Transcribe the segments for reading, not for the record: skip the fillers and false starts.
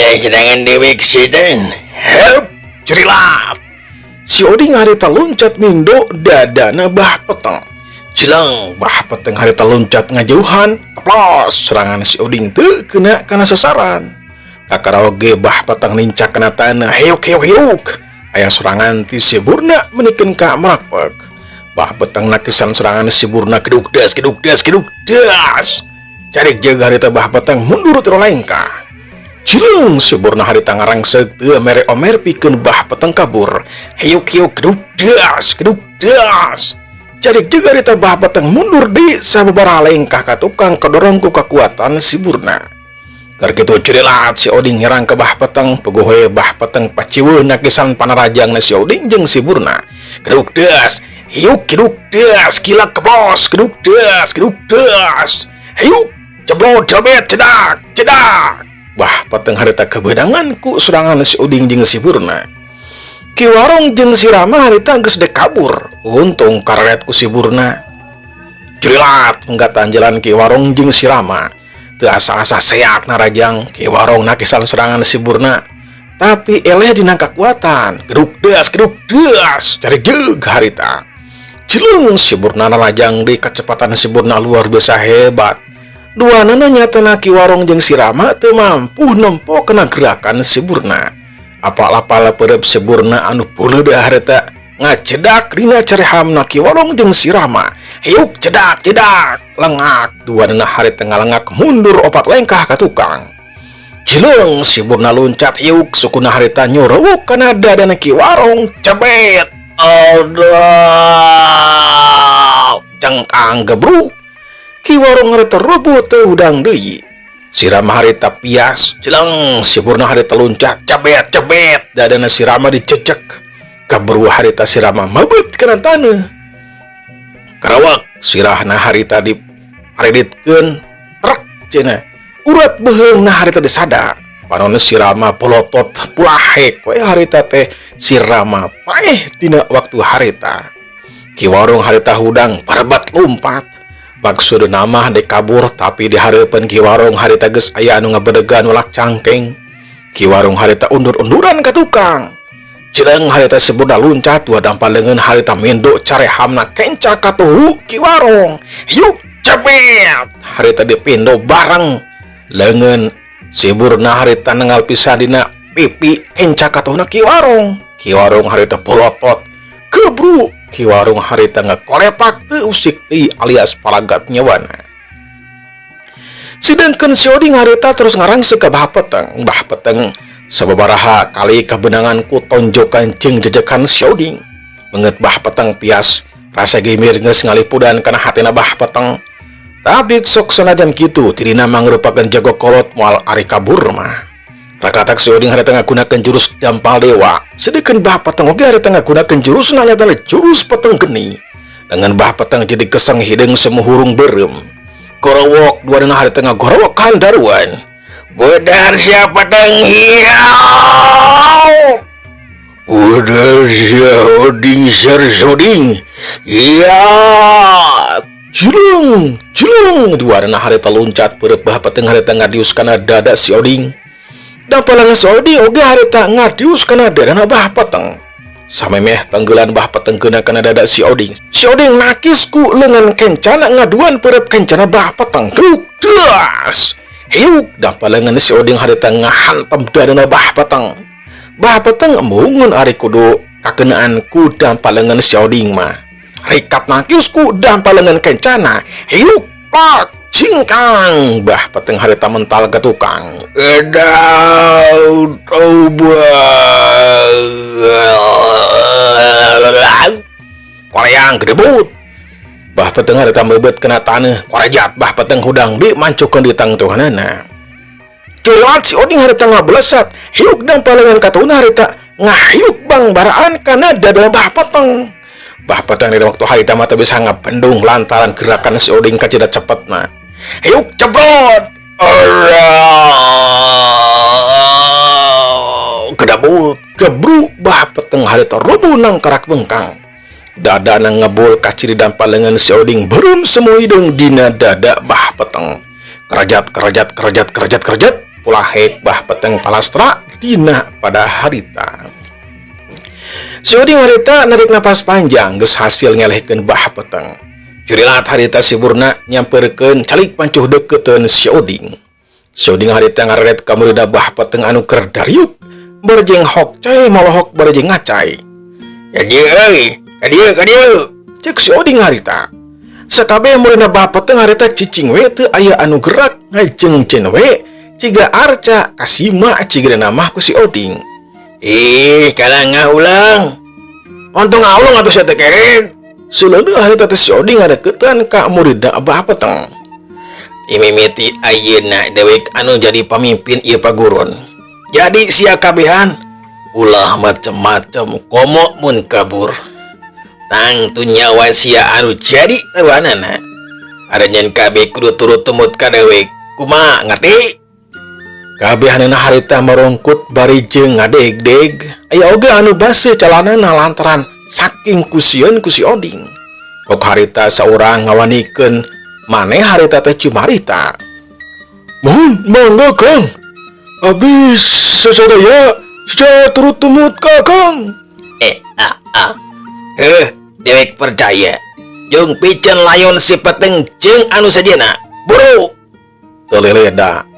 Sedangkan dewek sedan. Hup, cerilat. Si Oding harita loncat mindo dadana bah peteng. Cilang bah peteng harita loncat ngajauhan. Keplos serangan si Oding teu kena kana sasaran. Kakaraoge bah peteng nincak kena tanah. Heuk. Aya serangan ti si Burna menikeun ka merakpek. Bah peteng nakisan serangan si Burna keduk das. Carik jaga harita bah peteng mundur teu lengkah. Cilung si Burna harita ngarangsek teu mere omer pikeun bah peteng kabur. Heuk keduk das. Carik jaga harita bah peteng mundur di sababaraha lengkah ka tukang kedorong ku kekuatan si Burna. Keur kitu cirilat si Oding nyerang ke bah peteng, pegohe bah peteng paciweun nakisan panarajangna si Oding jeung si Burna. Keduk das. Hiuk keduk das, kilak kebos, keduk das. Hiuk ceblot celbet cedak. Bah peteng harita kebedangan ku serangan si Oding jeung si Burna. Ki Warong jeung si Rama harita geus dek kabur. Untung kareret ku si Burna. Jurilat penggatan jalan Ki Warong jeung si Rama. Teu asa-asa seak narajang Ki Warong nakisan serangan si Burna. Tapi eleh dina kakuatan. Geduk das. Cari jeug harita. Cilung si Burna narajang di kecepatan si Burna luar biasa hebat. Dua nana nyatana Ki Warong jeung si Rama teu mampu nempo kena gerakan si Burna. Apal-apal peureup si Burna anu peuleud harita ngacedak dina carehamna Ki Warong jeung si Rama. Hiuk cedak lengak. Dua nana harita ngalengak mundur opat lengkah ka tukang. Cileung si Burna loncat hiuk sukuna harita nyuruh kana dadana Ki Warong cebet. Aduh, cengkang gebruk. Ki Warong harita rebut teu hudang deui. Si Rama harita pias, cileng si Burna harita loncat cebet. Dadana si Rama dicecek. Kaburu harita si Rama mabet kana taneuh. Karawak sirahna harita dipareditkeun trek cenah. Urat beheungna harita disada. Panona si Rama polotot pulahek we harita teh si Rama paeh dina waktu harita. Ki Warong harita hudang parebat lompat. Maksud nama dek kabur tapi di hareupeun Ki Warong harita geus aya anu ngabedegan ulak cangkeng. Ki Warong harita undur-unduran ka tukang. Cileung harita si Burna loncat dua dampal leungeun harita mindo carehamna kenca ka tuhu Ki Warong. Yuk cepet. Harita dipindo bareng leungeun si Burna harita nengal pisan dina pipi kenca ka tuhuna Ki Warong. Ki Warong harita polotot kebruk. Ki Warong harita ngakolepak teu usik deui alias palagat nyawana. Sidangkeun si Oding harita terus ngarangsek ka bah peteng. Bah peteng sababaraha kali kebenangan ku tonjokan jeung jejekan si Oding. Beungeut bah peteng pias rasa gimir geus ngalipudan kana hatina bah peteng. Tapi sok sanajan kitu tirina mangrupakeun jago kolot moal ari kabur mah. Rakatak si Oding harita ngagunakeun jurus dampal dewa. Sedikeun bah peteng oge harita ngagunakeun jurus nanya teh jurus peteng geni. Dengan bah peteng jadi keseng hideung semuhurung beureum. Gorowok duana harita ngagorowok ka handaruan. Budar sia peteng hiau. Budar sia Oding Soding. Iya. Julung. Duana harita loncat peureup bah peteng harita ngadius kana dada si Oding. Dampalan si Oding oge harita ngadius kana dadana bah peteng. Samemeh tenggelan bah peteng keuna kana dada si Oding. Si Oding nakis ku leungeun kencana ngaduan peureup kencana bah peteng. Das. Hiuk dampalan si Oding harita ngahantem dadana bah peteng. Bah peteng embungeun ari kudu kakeunaan ku dampalan si Oding mah. Rikat nakis ku dampalan kencana. Hiuk pak cingkang bah peteng harita mental ke tukang. Edau koreang gedebut. Bah peteng harita mebet kena taneuh korejat bah peteng hudang dimancukeun di tangtuhanana. Curilat si Oding harita ngablesat. Hiuk dampalan ka tuhuna harita ngahiuk bang baraan kana dadana bah peteng. Bah peteng di waktu harita mata bisa ngapendung lantaran gerakan si Oding kacedak cepetna. Hiuk ceblot. Kedabut gebruk bah peteng harita rubuh nang karak bengkang. Dada nang ngebul kaciri dampal leungeun si Oding beureum semu hideung dina dada bah peteng. Kerajat pulahek bah peteng palastra dina pada harita. Si Oding harita narik napas panjang geus hasil ngelehkeun bah peteng. Jurilat harita si Burna nyamperkeun calik pancuh deketeun si Oding. Si Oding harita ngaret ka murida bah peteng anu keur dariuk berjeng hok cai molohok berjeng ngacai. Ya dieu euy, ka dieu cek si Oding harita. Sakabeh murina bah peteng harita cicing we teu aya anu gerak ngajeng cenah we ciga arca kasima ciga nama ku si Oding. Kalang ngaulang. Ontong ngaulang atuh saya tekeren. Selalu harita teh si Oding ngadeukeutan ka murida bah peteng. Imimiti ayeuna dewek anu jadi pamimpin ieu paguron. Jadi sia kabehan ulah macem-macem komo mun kabur. Tang tu nyawa sia anu jadi taruhanana. Aranjeun kabeh kudu turut tumut ka dewek. Kumaha ngerti? Kabehanana harita merongkut bari jeung ngadeg-deg. Aya oge anu base calanana lantaran saking kusieun ku si Oding. Pok harita saurang ngawanikeun maneh harita teh cumarita. Mohon mangga Kang. Abis sasadaya secara turut tumut ka Kang. Dewek percaya. Jeung piceun layon si peteng jeung anu sajena. Buru. Teleleda.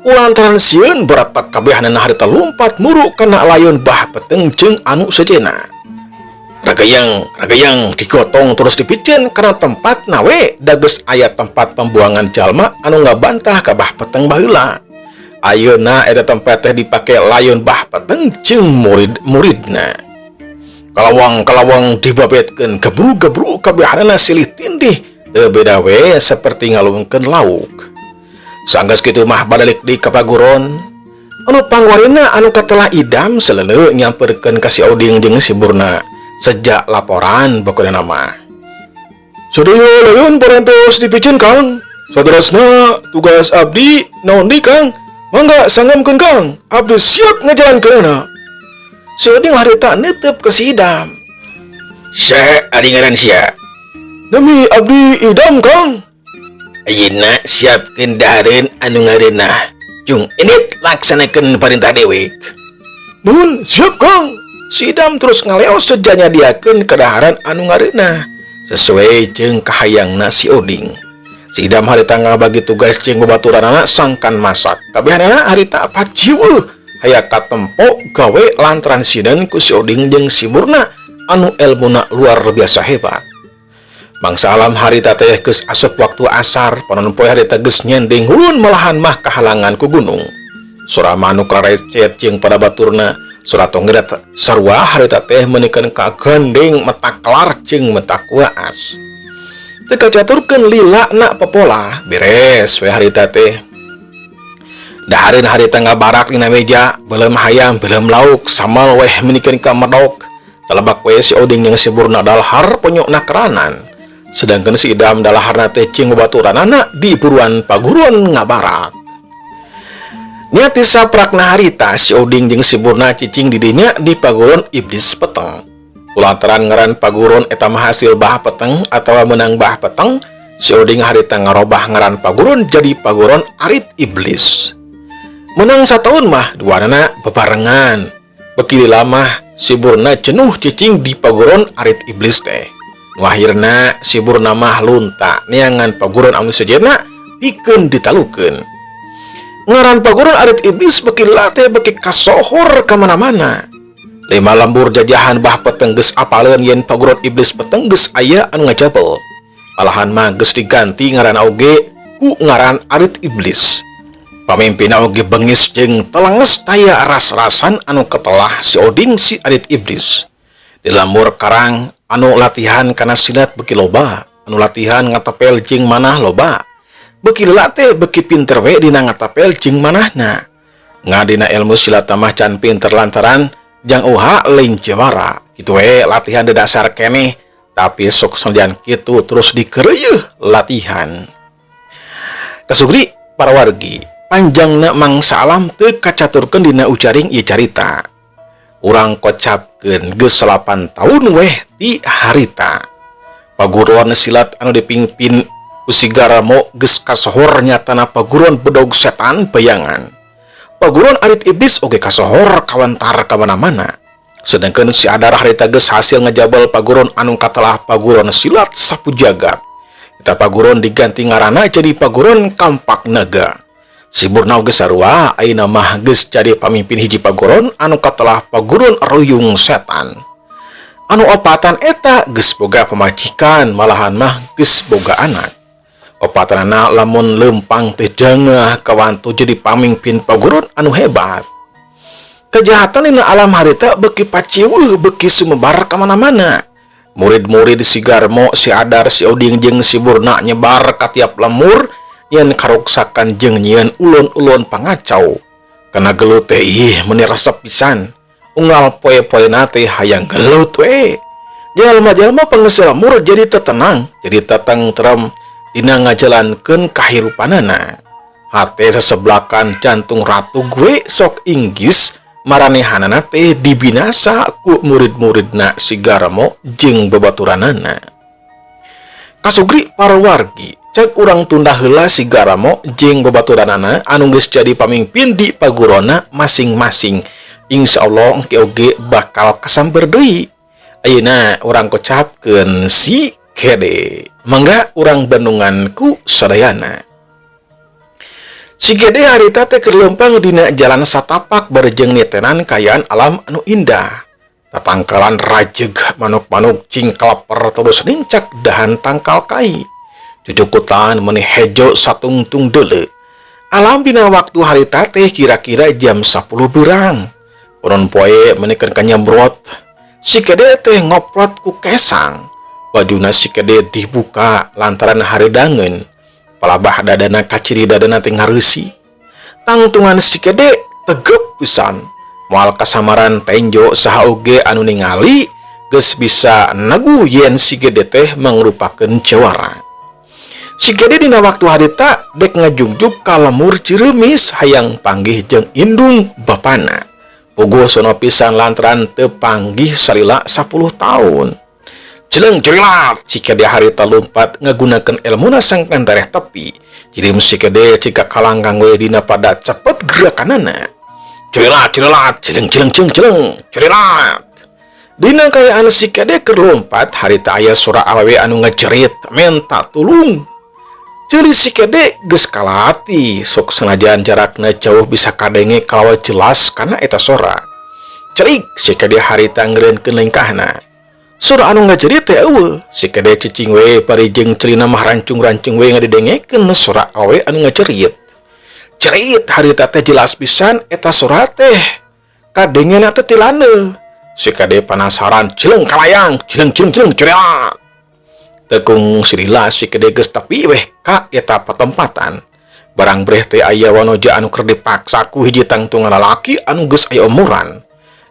Ulantaran sieun beratak kabehanana harita lompat muru kana layon bah peteng jeung anu sajena. Ragayang digotong terus dipikeun kana tempat nawe dageus aya tempat pembuangan jalma anu ngabantah ka bah peteng baheula. Ayeuna eta tempat teh dipake layon bah peteng jeung murid-muridna. Kalawang dibabetkeun gebru-gebru kabehanana silih tindih teu beda we saperti ngalungkeun lauk. Sanggeus kitu mah balik di kapaguron. Anu pangwarina anu katelah idam seleleu nyamperkeun ka si Oding jeung si Burna sejak laporan bakuda nama. Sadaya layon parantos dipikeun Kang. Saderasna tugas abdi naon deui Kang? Mangga sanggamkeun Kang. Abdi siap ngajalankeunna. Si Oding harita neuteup ka si Idam. Saha ari ngaran sia? Nami abdi Idam Kang. Ayeuna siapkeun dahareun anu ngareunah Jung Enit laksanakeun parintah dewek. Nuhun siap Kang. Si Idam terus ngaleos sejanya diakeun kadaharan anu ngareunah sesuai jeung kahayangna si Oding. Si Idam harita ngabagi tugas jeung babaturanana sangkan masak. Kabehanana harita paciweuh hayang katempo gawe lantaran sideun ku si Oding jeung si Burna anu elmuna luar biasa hebat. Bangsa alam harita teh geus asup waktu asar, panon-poe harita geus nyending hulun malahan mah kahalangan ku gunung. Surama anu karecet jeung pada baturna surat tonggerat sarua harita teh meunikeun ka gandeng metak kelar jeung metak waas. Teu kacaturkeun lilana popola, beres we harita teh. Dahareun harita ngabarak dina meja, beuleum hayam, beuleum lauk, samal weh meunikeun ka medok. Calebak we si Oding jeung si Burna dalhar ponyokna keranan. Sedangkan si Idam dalaharna teh jeung babaturanana di buruan paguruan ngabarak. Nya ti saprakna harita si Oding jeung si Burna cicing di dinya di paguruan Iblis Peteng. Kulantaran ngaran paguruan eta mah hasil bah peteng atawa menang bah peteng, si Oding harita ngarobah ngaran paguruan jadi paguruan Arit Iblis. Menang sataun mah duanana bebarengan. Beki lama si Burna jenuh cicing di paguruan Arit Iblis teh. Akhirna si Burna mah lunta neangan paguron anu sejenna pikeun ditalukeun. Ngaran paguron Arit Iblis beki latih beki kasohor ka mana-mana. Lima lembur jajahan bah peteng geus apaleun yen paguron Iblis peteng geus aya anu ngajabel. Malahan mah geus diganti ngaran oge ku ngaran Arit Iblis. Pamimpinna oge bengis jeung telenges taya ras-rasan anu ketelah si Oding si Arit Iblis. Di lamur karang anu latihan kana silat beki loba, anu latihan ngatapel jeung manah loba. Beki latih beki pinter we dina ngatapel jeung manahna. Ngadina ilmu silat mah can pinter lantaran jang uha lain jawara. Kitu we latihan dadasar keneh, tapi sok sandian kitu terus dikeureuh latihan. Kasugri para wargi, panjangna mangsa alam teu kacaturkeun dina ucaring ieu carita. Urang kocapkeun geus 8 tahun weh ti harita. Paguruan silat anu dipingpin ku si Garamo geus kasohor nyatana paguruan bedog setan bayangan. paguron arit iblis oge kasohor kawentar ka mana-mana. Sedangkan si Adar harita geus hasil ngejabal paguron anu katelah paguron silat sapu jagat. Eta paguron diganti ngaranna jadi paguron Kampak Naga. Si Burna oge sarua ayeuna mah geus jadi pamimpin hiji paguron anu katelah paguron Ruyung Setan. Anu opatan eta geus boga pamajikan, malahan mah geus boga anak. Opatanana lamun lempang teh dangah kawantu jadi pamimpin paguron anu hebat. Kejahatan dina alam harita beki paciweuh beki sumebar ka mana-mana. Murid-murid si Garmo, si Adar, si Oding jeung si Burna nyebar ka tiap lemur yen karuksakan jeung nyieun ulun-ulun pangacau. Kana gelut teh ih meuni resep pisan. Unggal poe-poena teh hayang gelut we. Jalma-jalma panggeus lemur jadi tetenang, jadi tetentrem dina ngajalankeun kahirupanana. Hate seseblakan jantung ratu gue sok inggis maranehanana teh dibinasa ku murid-muridna si Garmo jeung babaturanana. Kasugri para wargi, cek urang tunda heula si Garmo jeung babaturanana anu geus jadi pamimpin di pagurona masing-masing. Insyaallah engke oge bakal kasamber deui. Ayeuna urang kocapkeun si Gede. Mangga urang bandunganku sadayana. Si Gede harita teh keur leumpang dina jalan satapak barejeng nitenan kayaan alam anu indah. Tatangkalan rajeg manuk-manuk cingklaper terus nincak dahan tangkal kai. Jujukutan meuni hejo satungtung deuleu. Alam dina waktu harita teh kira-kira jam 10 beurang. Urun poe menikeun kanyembrot. Si Gede teh ngoprot ku kesang. Bajuna si Gede dibuka lantaran haridangeun. Palabah dadana kaciri dadana teh ngareusi. Tangtungan si Gede tegep pisan. Moal kasamaran tenjo saha oge anu ningali geus bisa nagu yen si Gede teh mangrupakeun jawara. Si Gede dina waktu harita dek ngajungjug ka lemur Ciremis hayang panggih jeung indung bapana. Puguh sono pisan lantaran teu panggih salila 10 tahun. Jeleng jerilat si Gede harita lompat ngagunakeun elmuna sang pentareh tepi. Jadi si Gede cika kalanggang we dina pada cepet gerakanana. Jerilat jeleng jerilat. Dina kayaan si Gede keur lompat harita aya surah awewe anu ngajerit menta tulung. Jadi si Gede geus kalati sok senajan jarakna jauh bisa kadenge kalawa jelas karena eta sora. Cerik si Gede harita ngeureunkeun lengkahna. Sora anu ngajerit teh eueuh, si Gede cicing we parijeng celina mah rancung-rancung we ngadedengekeun sora awe anu ngajerit. Cerit harita teh jelas pisan eta sora teh kadengena teh tilana. Si Gede penasaran jeleng kalayang, jeleng cereak. Tekung silila si Gede geus tapi weh ka eta patempatan. Barang breh teh aya wanoja anu keur dipaksa ku hiji tangtungan lalaki anu geus aya umuran.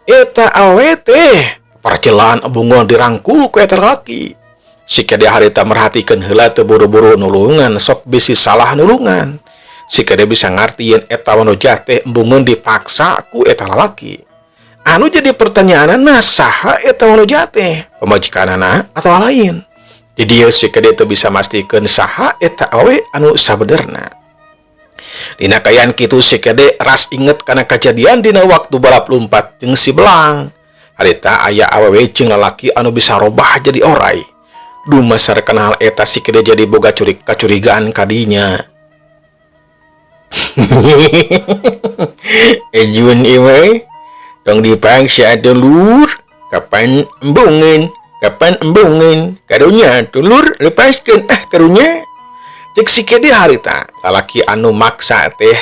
Eta awe teh parcelan bungo dirangkul ku eta lalaki. Si Gede harita merhatikeun heula teu buru-buru nulungan sok bisi salah nulungan. Si Gede bisa ngarti yen eta wanoja teh embungeun dipaksa ku eta lalaki. Anu jadi pertanyaanna saha eta wanoja teh? Pamajikanana atau lain? Di dieu si Gede teu bisa mastikeun saha eta awe anu sabenerna. Dina kayaan kitu si Gede ras inget kana kejadian dina waktu balap lompat jeung si Belang. Harita aya awewe jeung lalaki anu bisa robah jadi oray. Dumasar kenal eta si Gede jadi boga kacurigaan kadinya. Ejun iwe dong dipaksa dulur kapan embungin karunya dulur lepaskeun karunya. Cek si Gede harita lalaki anu maksa teh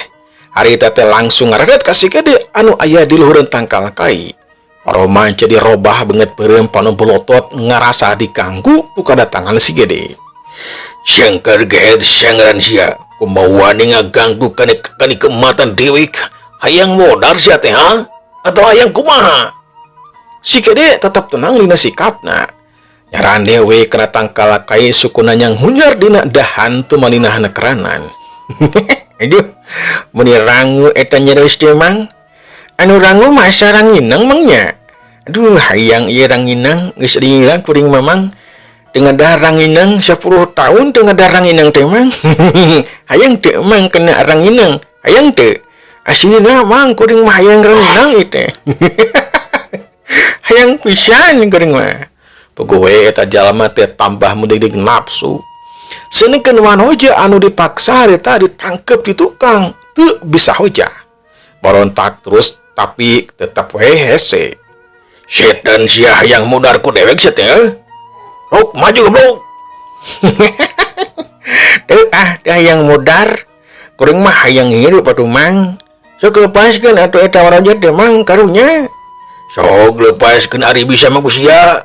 harita teh langsung ngaredet ka si Gede anu aya di luhureun tangkal kai. Paroman jadi robah banget beureum panu belotot ngarasa diganggu ku kadatangan si Gede. Sangkar geher sangaran sia kumaha ngaganggu kana kematan dewek hayang modar sia teh ha atau hayang kumaha. Si Gede tetap tenang dina sikapna. Nyaran dewe kena tangkal kai sukuna nyang hunyar dina dahan tu malinah nekeranan. Aduh, meni rangu eta nyereus teh mang. Anu rangu mah saranginang mangnya. Aduh, hayang ieu ranginang geus dihilang kuring mamang. Dengan ranginang 10 tahun dengan ranginang teh mang. Hayang teu mang kena ranginang. Hayang teu. Aslinya mang kuring mah hayang renang itu. Hayang pisan kuring mah. Pegawai eta jalma teh tambah mendidik nafsu. Senikeun wanoja anu dipaksa harita ditangkep di tukang, teu bisa hoja. Barontak terus tapi tetap we hese. Setan sia hayang mudar ku dewek sia teh. Rok maju goblok. Teu teh hayang mudar. Kuring mah hayang hirup atuh mang. Sok lepaskeun atuh eta wanoja teh mang karunya. Sok lepaskeun ari bisa mah ku sia.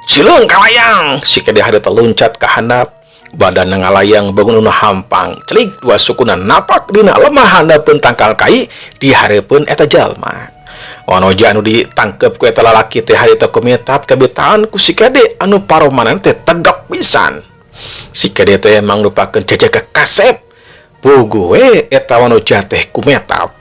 Sileung kalayang, si kade harita loncat ke handap, badan ngalayang bangun hampang, celik dua sukuna napak dina lemah handapeun tangkal kai di hareupeun eta jalma. Wanoja anu ditangkep ku eta lalaki teh harita kumetat kabetaan ku si kade anu paromanan teh tegap pisan. Si kade teh emang lupakeun jajaga kasep, puguh we eta wanoja teh kumetap.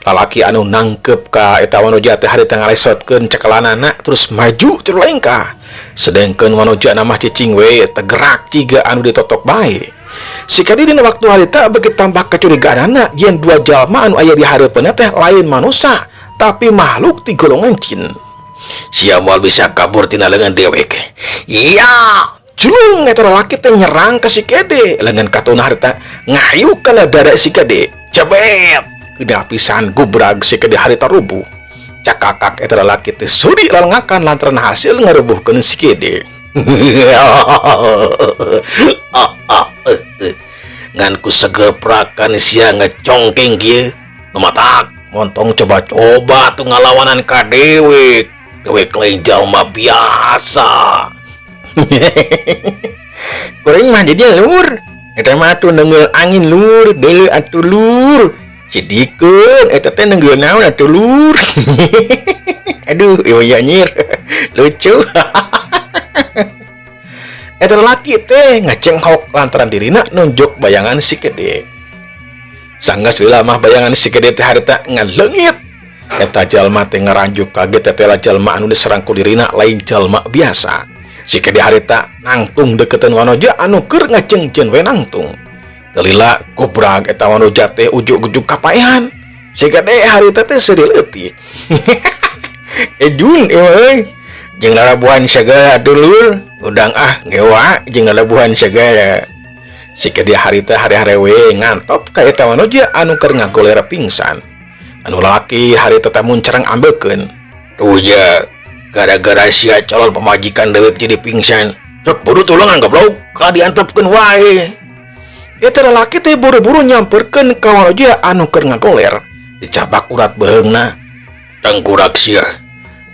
Lalaki anu nangkep ka eta wanoja teh harita ngalesotkeun cekelanana terus maju terlengkah. Sedangkan wanoja namah cicing we tegerak ciga anu ditotok bae. Sikadi dina waktu harita beuki tambah kecurigaanna yen dua jalma anu aya di hareupeun teh lain manusia tapi makhluk ti golongan jin. Sia moal bisa kabur tina leungeun dewek. Iya, culung eta lalaki teh nyerang ka si kede leungeun katuna harita ngayuk kana dada si kede. Cebet geuna pisan gubrag si kede harita rubuh. Cakakak eta lalaki teh sudi lalengakan lantaran hasil ngarubuhkeun si kede. Ngan ku segeprakan sia ngecongking kieu. Numatak montong coba-coba tuh ngalawanan ka dewek. Dewek lain jalma biasa. Kuring mah jadi lur. Eta mah tuh nengeul angin lur, deuleu atuh lur. Sidikeun eta teh nengeul naon atuh lur. Aduh, ieu nyir. Lucu. Eta laki teh ngacenghok lantaran dirina nunjuk bayangan si kede. Sanggeus heula mah bayangan si kede teh harita ngaleungit. Eta jalma teh ngaranjuk kaget tetela jalma anu diserang ku dirina lain jalma biasa. Si kede harita nangtung deketan wanoja anu keur ngacengceun we nangtung. Dalila gubrag eta wanoja teh ujug-ujug kapaehan. Si kede harita teh seri leutik. Ejun euy. Jeung lalabuhan sagala dulur, udang ngewa jeung lalabuhan sagala. Si kede harita hari-hari we ngantop ka eta wanoja anu keur ngagolera pingsan. Anu lalaki harita teh muncereng ambekeun. Tuja, gara-gara sia calon pemajikan dewek jadi pingsan. Sok buru tulungan goblok, kala diantepkeun wae. Eta lalaki teh buru-buru nyamperkeun ka wanoja anu keur ngagoler. Dicabak urat beheungna. Tangkurak sia.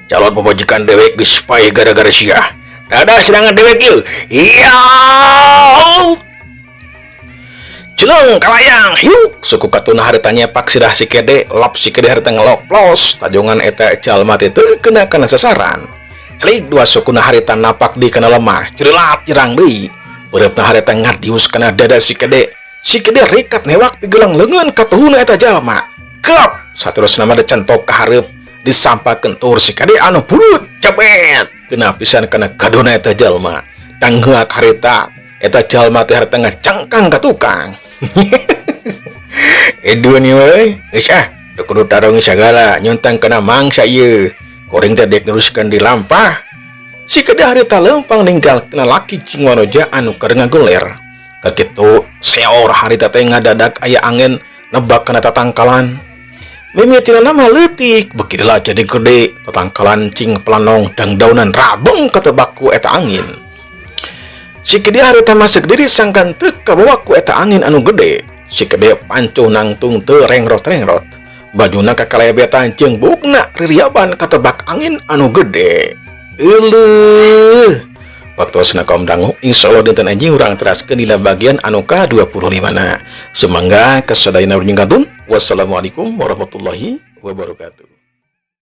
Calon pemajikan dewek geus pae gara-gara sia. Dadah serangan dewek ieu. Iya. Celeng kalayang hiuk suku katuna harita nyepak sidah si kede lap si kede harita ngeloplos tajongan eta jalma teh teu kena kana sasaran. Celik dua sukuna harita napak di kana lemah ceurelat nyerang deui. Beureupeuna harita ngadius kana dada si kede. Si kede rekat newak pigelang leungeun ka tuhuna eta jalma. Kep saterusna mah dicentok ka hareup disampakeun tur si kade anu pulut cabet. Kena pisan kana kadona eta jalma. Tangheuk harita eta jalma teh harita ngacangkang ka tukang. Edun ieu we, geus teu kudu tarong sagala nyontang kana mangsa ieu. Kuring teh dek neruskeun di lampah. Si kede harita leumpang ninggalkeun laki cing wanoja anu keur ngagoler. Kakitu seor harita teh ngadadak aya angin nebak kana tatangkalan. Mimitina mah leutik, beuki lah jadi gede. Tatangkalan cing pelanong dangdaunan rabeng katebak ku eta angin. Si kede harita masuk diri sangkan teu kabawa ku eta angin anu gede. Si kede pancu nangtung teu rengrot-rengrot. Bajuna kakalebetan jeung bukna ririaban katebak angin anu gede. Euleuh. Waktosna kaum dangu insyaallah dinten anjing urang teraskeun dina bagian anu ka-25 na. Semangga kasadayana nyingkatun. Wassalamualaikum warahmatullahi wabarakatuh.